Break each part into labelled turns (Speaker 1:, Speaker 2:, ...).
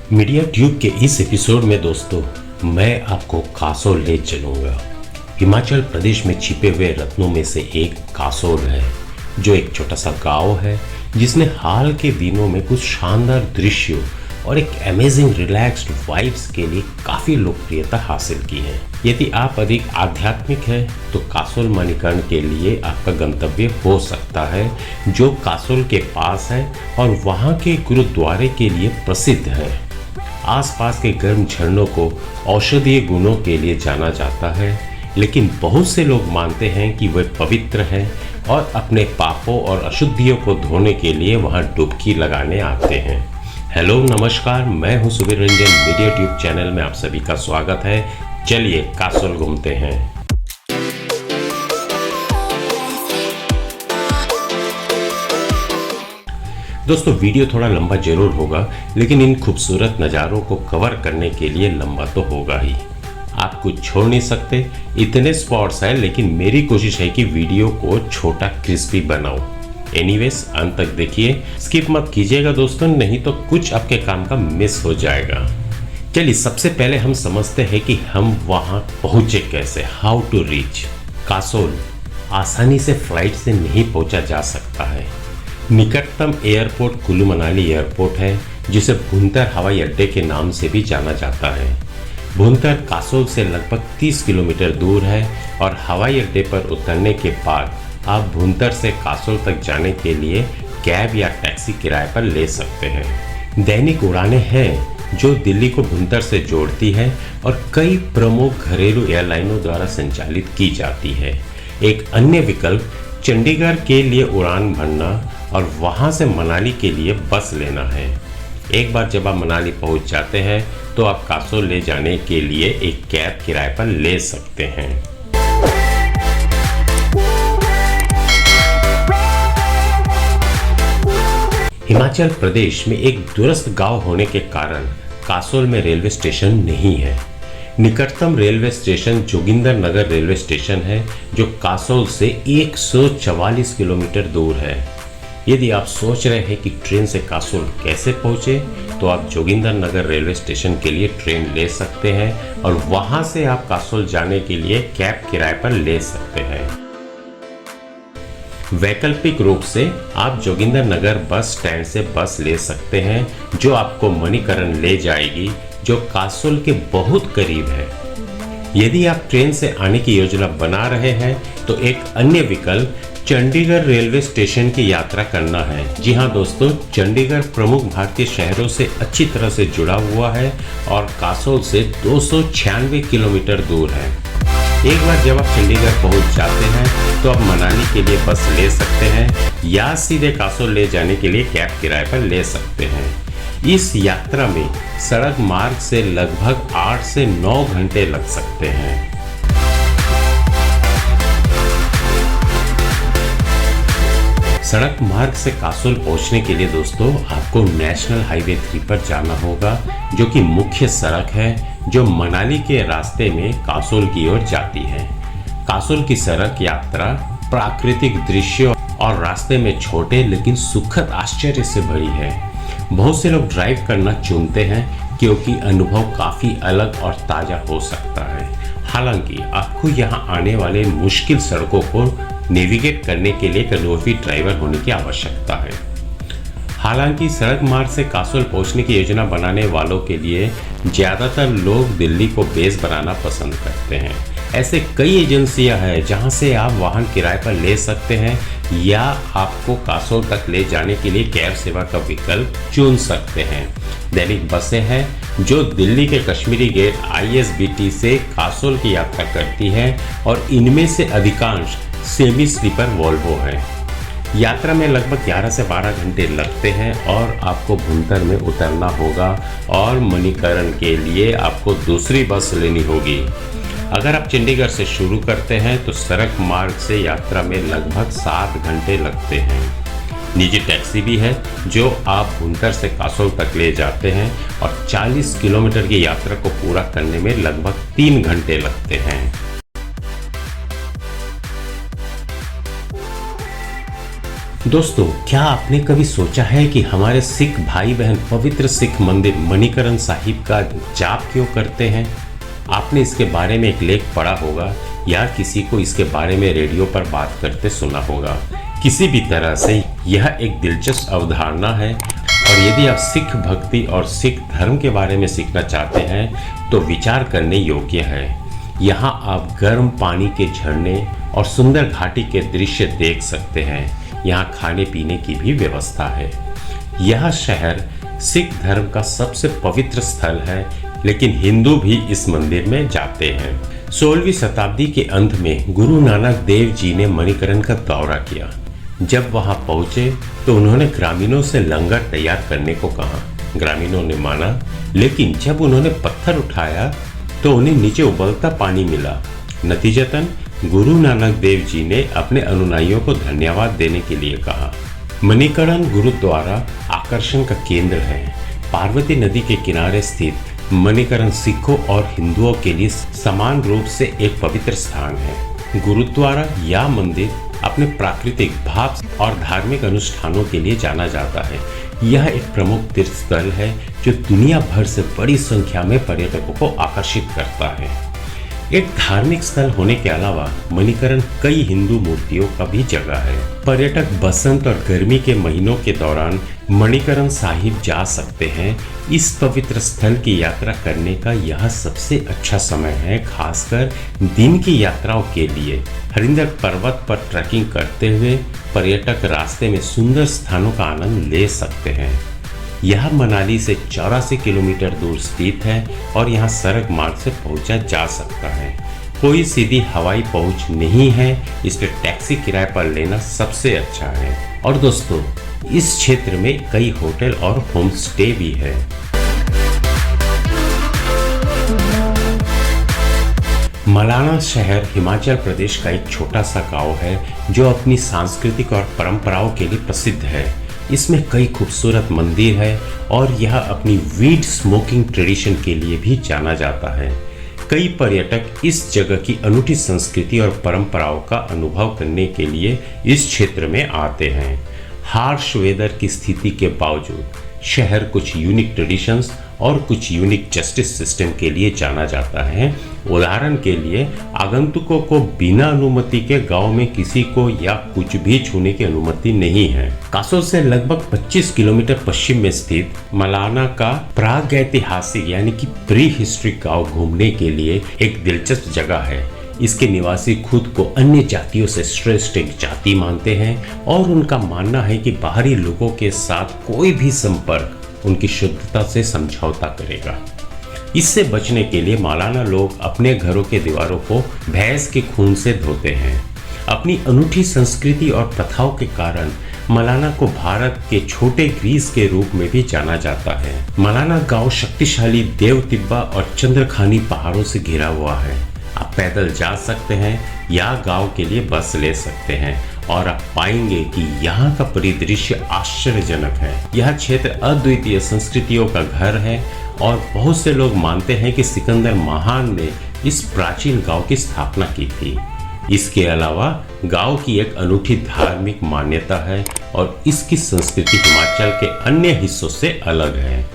Speaker 1: Media tube के इस episode में दोस्तों मैं आपको कासोल ले चलूंगा। हिमाचल प्रदेश में छिपे हुए रत्नों में से एक कासोल है, जो एक छोटा सा गांव है जिसने हाल के दिनों में कुछ शानदार दृश्यों और एक अमेजिंग रिलैक्स्ड वाइब्स के लिए काफी लोकप्रियता हासिल की है। यदि आप अधिक आध्यात्मिक हैं तो कासोल मणिकर्ण के लिए आपका गंतव्य हो सकता है, जो कासोल के पास है और वहां के गुरुद्वारे के लिए प्रसिद्ध है। आसपास के गर्म झरनों को औषधीय गुणों के लिए जाना जाता है, लेकिन बहुत से लोग मानते हैं कि वे पवित्र हैं और अपने पापों और अशुद्धियों को धोने के लिए वहां डुबकी लगाने आते हैं। हेलो नमस्कार, मैं हूं Subir Ranjan. Media tube channel में आप सभी का स्वागत है। चलिए कासोल घूमते हैं। दोस्तों वीडियो थोड़ा लंबा जरूर होगा, लेकिन इन खूबसूरत नज़ारों को कवर करने के लिए लंबा तो होगा ही। आप कुछ छोड़ नहीं सकते, इतने स्पॉट्स हैं, लेकिन मेरी कोशिश है कि वीडियो को छोटा क्रिस्पी बनाऊं। एनीवेज अंत तक देखिए, स्किप मत कीजिएगा दोस्तों, नहीं तो कुछ आपके काम का मिस हो जाएगा। चलिए सबसे पहले हम समझते हैं कि हम वहां पहुंचे कैसे। How to reach Kasol. आसानी से फ्लाइट से नहीं पहुंचा जा सकता है। निकटतम एयरपोर्ट कुल्लू मनाली एयरपोर्ट है, जिसे भुंतर हवाई अड्डे के नाम से भी जाना जाता है। भुंतर कासोल से लगभग 30 किलोमीटर दूर है और हवाई अड्डे पर उतरने के बाद आप भुंतर से कासोल तक जाने के लिए कैब या टैक्सी किराए पर ले सकते हैं। दैनिक उड़ानें हैं जो दिल्ली को भुंतर से जोड़ती है और कई प्रमुख घरेलू एयरलाइनों द्वारा संचालित की जाती है। एक अन्य विकल्प चंडीगढ़ के लिए उड़ान भरना और वहां से मनाली के लिए बस लेना है। एक बार जब आप मनाली पहुंच जाते हैं तो आप कासोल ले जाने के लिए एक कैब किराए पर ले सकते हैं। हिमाचल प्रदेश में एक दूरस्थ गांव होने के कारण कासोल में रेलवे स्टेशन नहीं है। निकटतम railway station Jogindernagar railway station है, जो कासोल से 144 किलोमीटर दूर है। यदि आप सोच रहे हैं कि ट्रेन से कासोल कैसे पहुंचे, तो आप जोगिंदरनगर रेलवे स्टेशन के लिए ट्रेन ले सकते हैं और वहां से आप कासोल जाने के लिए कैब किराए पर ले सकते हैं। वैकल्पिक रूप से आप जोगिंदरनगर बस स्टैंड से बस ले सकते हैं, जो आपको मणिकर्ण ले जाएगी, जो कासोल के बहुत करीब है। यदि आप ट्रेन से आने की योजना बना रहे हैं तो एक अन्य विकल्प चंडीगढ़ रेलवे स्टेशन की यात्रा करना है। जी हाँ दोस्तों, चंडीगढ़ प्रमुख भारतीय शहरों से अच्छी तरह से जुड़ा हुआ है और कासोल से 296 किलोमीटर दूर है। एक बार जब आप चंडीगढ़ पहुंच जाते हैं तो आप मनाली के लिए बस ले सकते हैं या सीधे कासोल ले जाने के लिए कैब किराए पर ले सकते हैं। इस यात्रा में सड़क मार्ग से लगभग 8 से 9 घंटे लग सकते हैं। सड़क मार्ग से कासोल पहुंचने के लिए दोस्तों आपको नेशनल हाईवे 3 पर जाना होगा, जो कि मुख्य सड़क है जो मनाली के रास्ते में कासोल की ओर जाती है। कासोल की सड़क यात्रा प्राकृतिक दृश्यों और रास्ते में छोटे लेकिन सुखद आश्चर्य से भरी है। बहुत से लोग ड्राइव करना चुनते हैं क्योंकि अनुभव काफी अलग और ताजा हो सकता है। हालांकि आपको यहाँ आने वाले मुश्किल सड़कों को नेविगेट करने के लिए एक अनुभवी ड्राइवर होने की आवश्यकता है। हालांकि सड़क मार्ग से कासोल पहुंचने की योजना बनाने वालों के लिए ज्यादातर लोग दिल्ली को बेस बनाना पसंद करते हैं। ऐसे कई एजेंसियां हैं जहां से आप वाहन किराए पर ले सकते हैं या आपको कासोल तक ले जाने के लिए कैब सेवा का विकल्प चुन सकते हैं। दैनिक बसें हैं जो दिल्ली के कश्मीरी गेट ISBT से कासोल की यात्रा करती हैं और इनमें से अधिकांश सेमी स्लीपर वॉल्वो है। यात्रा में लगभग 11 से 12 घंटे लगते हैं और आपको भुंतर में उतरना होगा और मणिकर्ण के लिए आपको दूसरी बस लेनी होगी। अगर आप चंडीगढ़ से शुरू करते हैं तो सड़क मार्ग से यात्रा में लगभग 7 घंटे लगते हैं। निजी टैक्सी भी है जो आप भुंतर से कासोल तक ले जाते हैं और 40 किलोमीटर की यात्रा को पूरा करने में लगभग 3 घंटे लगते हैं। दोस्तों, क्या आपने कभी सोचा है कि हमारे सिख भाई बहन पवित्र सिख मंदिर मणिकरण साहिब का जाप क्यों करते हैं? आपने इसके बारे में एक लेख पढ़ा होगा या किसी को इसके बारे में रेडियो पर बात करते सुना होगा। किसी भी तरह से यह एक दिलचस्प अवधारणा है और यदि आप सिख भक्ति और सिख धर्म के बारे में सीखना चाहते हैं तो विचार करने योग्य है। यहाँ आप गर्म पानी के झरने और सुंदर घाटी के दृश्य देख सकते हैं। यहाँ खाने पीने की भी व्यवस्था है। यह शहर सिख धर्म का सबसे पवित्र स्थल है, लेकिन हिंदू भी इस मंदिर में जाते हैं। 16वीं शताब्दी के अंत में गुरु नानक देव जी ने मणिकरण का दौरा किया। जब वहां पहुंचे तो उन्होंने ग्रामीणों से लंगर तैयार करने को कहा। ग्रामीणों ने माना, लेकिन जब उन्होंने पत्थर उठाया तो उन्हें नीचे उबलता पानी मिला। नतीजतन गुरु नानक देव जी ने अपने अनुयायियों को धन्यवाद देने के लिए कहा। मणिकरण गुरुद्वारा आकर्षण का केंद्र है। पार्वती नदी के किनारे स्थित मणिकरण सिखों और हिंदुओं के लिए समान रूप से एक पवित्र स्थान है। गुरुद्वारा या मंदिर अपने प्राकृतिक भाव और धार्मिक अनुष्ठानों के लिए जाना जाता है। यह एक प्रमुख तीर्थ स्थल है जो दुनिया भर से बड़ी संख्या में पर्यटकों को आकर्षित करता है। एक धार्मिक स्थल होने के अलावा मणिकरण कई हिंदू मूर्तियों का भी जगह है। पर्यटक बसंत और गर्मी के महीनों के दौरान मणिकरण साहिब जा सकते हैं। इस पवित्र स्थल की यात्रा करने का यह सबसे अच्छा समय है, खासकर दिन की यात्राओं के लिए। हरिंदर पर्वत पर ट्रैकिंग करते हुए पर्यटक रास्ते में सुंदर स्थानों का आनंद ले सकते हैं। यह मनाली से 84 किलोमीटर दूर स्थित है और यहाँ सड़क मार्ग से पहुंचा जा सकता है। कोई सीधी हवाई पहुंच नहीं है, इसलिए टैक्सी किराए पर लेना सबसे अच्छा है। और दोस्तों, इस क्षेत्र में कई होटल और होम स्टे भी है। मलाना शहर हिमाचल प्रदेश का एक छोटा सा गांव है जो अपनी सांस्कृतिक और परंपराओं के लिए प्रसिद्ध है। इसमें कई खूबसूरत मंदिर है और यह अपनी वीड स्मोकिंग ट्रेडिशन के लिए भी जाना जाता है। कई पर्यटक इस जगह की अनूठी संस्कृति और परंपराओं का अनुभव करने के लिए इस क्षेत्र में आते हैं। हार्श वेदर की स्थिति के बावजूद शहर कुछ यूनिक ट्रेडिशंस और कुछ यूनिक जस्टिस सिस्टम के लिए जाना जाता है। उदाहरण के लिए, आगंतुकों को बिना अनुमति के गांव में किसी को या कुछ भी छूने की अनुमति नहीं है। कासोल से लगभग 25 किलोमीटर पश्चिम में स्थित मलाना का प्रागैतिहासिक यानी कि प्री हिस्ट्रिक गांव घूमने के लिए एक दिलचस्प जगह है। इसके निवासी खुद को अन्य जातियों से श्रेष्ठ एक जाति मानते हैं और उनका मानना है कि बाहरी लोगों के साथ कोई भी संपर्क उनकी शुद्धता से समझौता करेगा। इससे बचने के लिए मलाना लोग अपने घरों के दीवारों को भैंस के खून से धोते हैं। अपनी अनूठी संस्कृति और प्रथाओं के कारण मलाना को भारत के छोटे ग्रीस के रूप में भी जाना जाता है। मलाना गांव शक्तिशाली देव तिब्बा और चंद्रखानी पहाड़ों से घिरा हुआ है। आप पैदल जा सकते हैं या गांव के लिए बस ले सकते हैं और आप पाएंगे कि यहाँ का परिदृश्य आश्चर्यजनक है। यह क्षेत्र अद्वितीय संस्कृतियों का घर है और बहुत से लोग मानते हैं कि सिकंदर महान ने इस प्राचीन गांव की स्थापना की थी। इसके अलावा गांव की एक अनूठी धार्मिक मान्यता है और इसकी संस्कृति हिमाचल के अन्य हिस्सों से अलग है।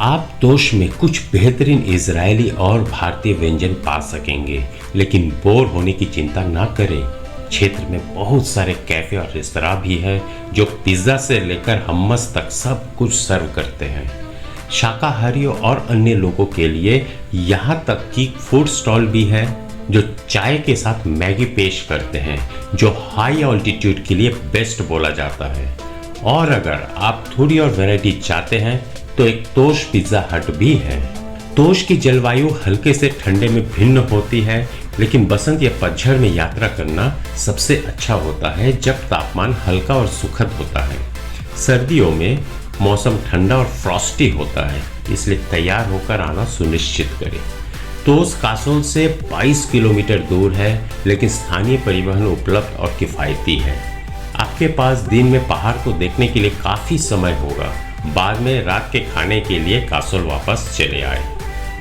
Speaker 1: आप तोश में कुछ बेहतरीन इजरायली और भारतीय व्यंजन पा सकेंगे, लेकिन बोर होने की चिंता ना करें। क्षेत्र में बहुत सारे कैफे और रेस्तरां भी है जो पिज्जा से लेकर हम्मस तक सब कुछ सर्व करते हैं। शाकाहारियों और अन्य लोगों के लिए यहाँ तक कि फूड स्टॉल भी है जो चाय के साथ मैगी पेश करते हैं, जो हाई ऑल्टीट्यूड के लिए बेस्ट बोला जाता है। और अगर आप थोड़ी और वैरायटी चाहते हैं तो एक तोश पिज्जा हट भी है। तोश की जलवायु हल्के से ठंडे में भिन्न होती है, लेकिन बसंत या पतझड़ में यात्रा करना सबसे अच्छा होता है जब तापमान हल्का और सुखद होता है। सर्दियों में मौसम ठंडा और फ्रॉस्टी होता है, इसलिए तैयार होकर आना सुनिश्चित करें। तोश कासोल से 22 किलोमीटर दूर है, लेकिन स्थानीय परिवहन उपलब्ध और किफायती है। आपके पास दिन में पहाड़ को देखने के लिए काफी समय होगा। बाद में रात के खाने के लिए कासोल वापस चले आए।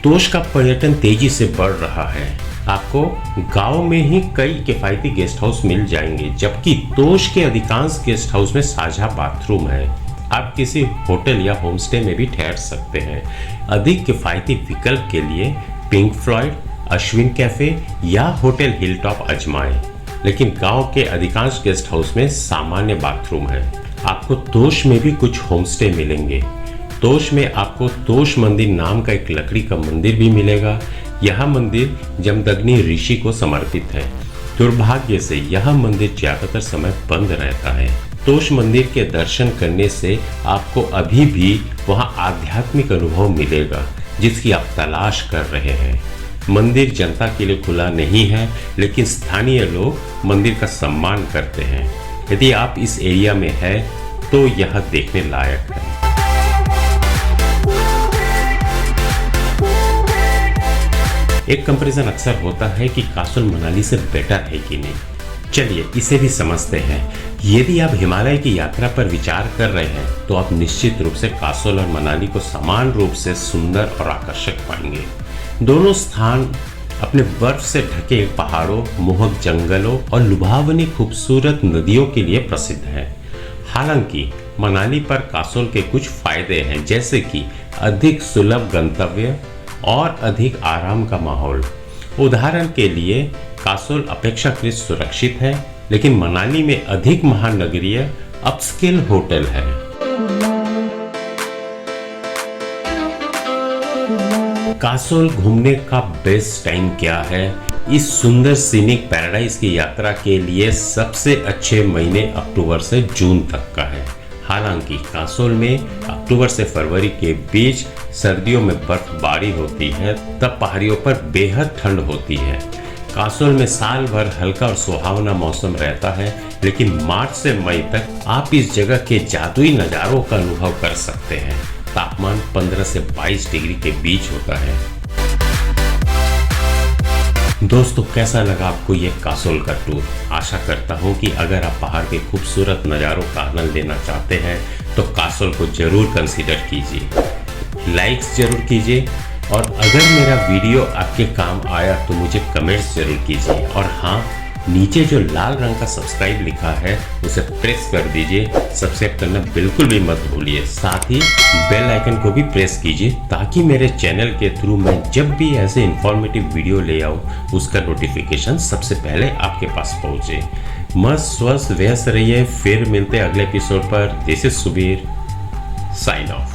Speaker 1: तोश का पर्यटन तेजी से बढ़ रहा है। आपको गांव में ही कई किफ़ायती गेस्ट हाउस मिल जाएंगे, जबकि तोश के अधिकांश गेस्ट हाउस में साझा बाथरूम है। आप किसी होटल या होमस्टे में भी ठहर सकते हैं। अधिक किफ़ायती विकल्प के लिए पिंक फ्लॉयड, अश्विन कैफे या होटल हिलटॉप आजमाएं। लेकिन गांव के अधिकांश गेस्ट हाउस में सामान्य बाथरूम है। आपको तोश में भी कुछ होमस्टे मिलेंगे। तोश में आपको तोश मंदिर नाम का एक लकड़ी का मंदिर भी मिलेगा। यह मंदिर जमदग्नि ऋषि को समर्पित है। दुर्भाग्य से यह मंदिर ज्यादातर समय बंद रहता है। तोश मंदिर के दर्शन करने से आपको अभी भी वहां आध्यात्मिक अनुभव मिलेगा जिसकी आप तलाश कर रहे हैं। मंदिर जनता के लिए खुला नहीं है, लेकिन स्थानीय लोग मंदिर का सम्मान करते हैं। यदि आप इस एरिया में हैं तो यह देखने लायक है। एक कंपैरिजन अक्सर होता है कि कासोल मनाली से बेटर है कि नहीं। चलिए इसे भी समझते हैं। यदि आप हिमालय की यात्रा पर विचार कर रहे हैं तो आप निश्चित रूप से कासोल और मनाली को समान रूप से सुंदर और आकर्षक पाएंगे। दोनों स्थान अपने बर्फ से ढके पहाड़ों, मोहक जंगलों और लुभावनी खूबसूरत नदियों के लिए प्रसिद्ध है। हालांकि मनाली पर कासोल के कुछ फायदे हैं, जैसे कि अधिक सुलभ गंतव्य और अधिक आराम का माहौल। उदाहरण के लिए कासोल अपेक्षाकृत सुरक्षित है, लेकिन मनाली में अधिक महानगरीय अपस्केल होटल है। कासोल घूमने का बेस्ट टाइम क्या है? इस सुंदर सीनिक पैराडाइज की यात्रा के लिए सबसे अच्छे महीने अक्टूबर से जून तक का है। हालांकि कासोल में अक्टूबर से फरवरी के बीच सर्दियों में बर्फबारी होती है, तब पहाड़ियों पर बेहद ठंड होती है। कासोल में साल भर हल्का और सुहावना मौसम रहता है, लेकिन मार्च से मई तक आप इस जगह के जादुई नज़ारों का अनुभव कर सकते हैं। तापमान 15 से 22 डिग्री के बीच होता है। दोस्तों, कैसा लगा आपको ये कासोल का टूर? आशा करता हूँ कि अगर आप पहाड़ के खूबसूरत नज़ारों का आनंद लेना चाहते हैं तो कासोल को जरूर कंसीडर कीजिए। लाइक्स जरूर कीजिए, और अगर मेरा वीडियो आपके काम आया तो मुझे कमेंट्स जरूर कीजिए। और हाँ, नीचे जो लाल रंग का सब्सक्राइब लिखा है उसे प्रेस कर दीजिए। सब्सक्राइब करना बिल्कुल भी मत भूलिए। साथ ही बेल आइकन को भी प्रेस कीजिए, ताकि मेरे चैनल के थ्रू मैं जब भी ऐसे इंफॉर्मेटिव वीडियो ले आऊँ उसका नोटिफिकेशन सबसे पहले आपके पास पहुँचे। मस्त स्वस्थ व्यस्त रहिए। फिर मिलते अगले एपिसोड पर। This is Subir, sign of.